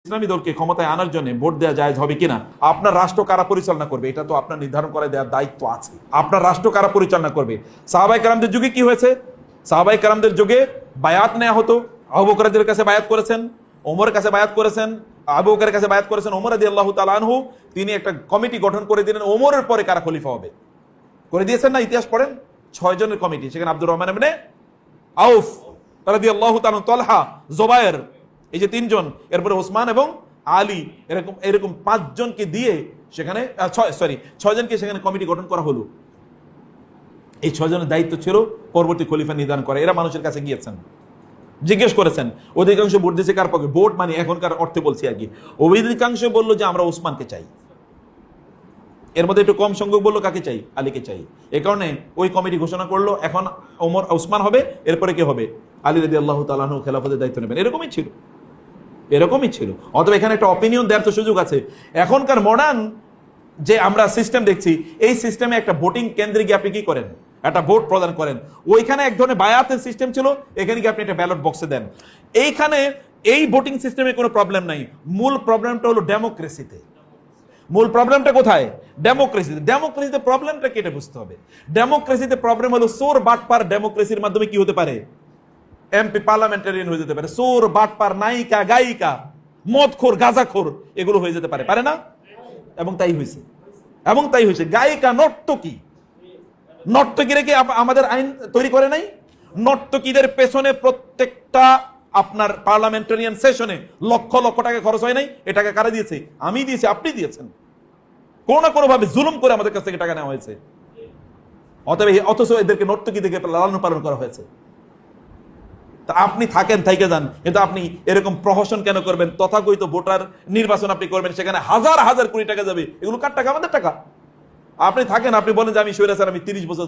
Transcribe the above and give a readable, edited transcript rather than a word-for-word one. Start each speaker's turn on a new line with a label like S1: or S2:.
S1: ইসলামী দলকে ক্ষমতায় আনার জন্য ভোট দেওয়া জায়েজ হবে কিনা, আপনার রাষ্ট্র কারা পরিচালনা করবে এটা তো আপনার নির্ধারণ করে দেওয়ার দায়িত্ব আছে। আপনার রাষ্ট্র কারা পরিচালনা করবে? সাহাবায়ে কেরামদের যুগে কি হয়েছে? সাহাবায়ে কেরামদের যুগে বায়াত নেওয়া হতো। আবু বকরের কাছে বায়াত করেছেন, ওমরের কাছে বায়াত করেছেন, আবু বকরের কাছে বায়াত করেছেন ওমর রাদিয়াল্লাহু তাআলা আনহু। তিনি একটা কমিটি গঠন করে দিলেন ওমরের পরে কারা খলিফা হবে, করে দিয়েছেন না? ইতিহাস পড়েন, 6 জনের কমিটি। সেখানে আব্দুর রহমান ইবনে আউফ রাদিয়াল্লাহু তাআলা, তালহা, জুবায়ের, এই যে 3 জন, এরপরে ওসমান এবং আলী, এরকম 5 জনকে দিয়ে সেখানে 6 জনকে সেখানে কমিটি গঠন করা হলো। এই 6 জনের দায়িত্ব ছিল পরবর্তী খলিফা নির্ধারণ করা। এরা মানুষের কাছে গিয়েছেন, জিজ্ঞেস করেছেন, অধিকাংশ ভোট দিয়েছে কার পক্ষে? ভোট মানে এখনকার অর্থে বলছি আর কি। অধিকাংশ বললো যে আমরা ওসমানকে চাই। এর মধ্যে একটু কম সংখ্যক বললো কাকে চাই? আলীকে চাই। এই কারণে ওই কমিটি ঘোষণা করলো এখন ওসমান হবে, এরপরে কে হবে? আলী রাদিয়াল্লাহু তাআলা আনহু খেলাফতের দায়িত্ব নেবেন। এরকমই ছিল। অথবা এখানে একটা অপিনিয়ন দেওয়ার তো সুযোগ আছে। এখনকার মডার্ন যে আমরা সিস্টেম দেখছি, এই সিস্টেমে একটা ভোটিং কেন্দ্রে গিয়ে আপনি কি করেন? একটা ভোট প্রদান করেন। ওইখানে এক ধরনের বায়াতের সিস্টেম ছিল, এখানে গিয়ে আপনি একটা ব্যালট বক্সে দেন। এইখানে এই ভোটিং সিস্টেমে কোনো প্রবলেম নাই। মূল প্রবলেমটা হলো ডেমোক্রেসিতে। মূল প্রবলেমটা কোথায়? ডেমোক্রেসিতে প্রবলেমটা কেটে বুঝতে হবে। ডেমোক্রেসিতে প্রবলেম হলো চোর বাটপার ডেমোক্রেসির মাধ্যমে কি হতে পারে? এমপি, পার্লামেন্টারিয়ান হয়ে যেতে পারে। চোর বাটপার, নায়িকা, গায়িকা, মদখোর, গাঁজাখোর, এগুলো হয়ে যেতে পারে, পারে না? এবং তাই হয়েছে। গায়িকা, নর্তকীরা কি আমাদের আইন তৈরি করে নাই? নর্তকীদের পেছনে প্রত্যেকটা আপনার পার্লামেন্টারিয়ান সেশনে লক্ষ লক্ষ টাকা খরচ হয় নাই। এ টাকা কারা দিয়েছে? আমি দিয়েছি, আপনি দিয়েছেন। কোনো না কোনো ভাবে জুলুম করে আমাদের কাছ থেকে টাকা নেওয়া হয়েছে। অথচ এদেরকে নর্তকী থেকে লালন পালন করা হয়েছে। তা আপনি থাকেন, থাইকে যান, কিন্তু আপনি এরকম প্রহসন কেন করবেন? তথাকথিত ভোটার নির্বাচন আপনি করবেন, সেখানে হাজার হাজার কোটি টাকা যাবে। এগুলো কার টাকা? আমাদের টাকা। আপনি থাকেন, আপনি বলেন যে আমি স্বৈরাচার, আমি 30 বছর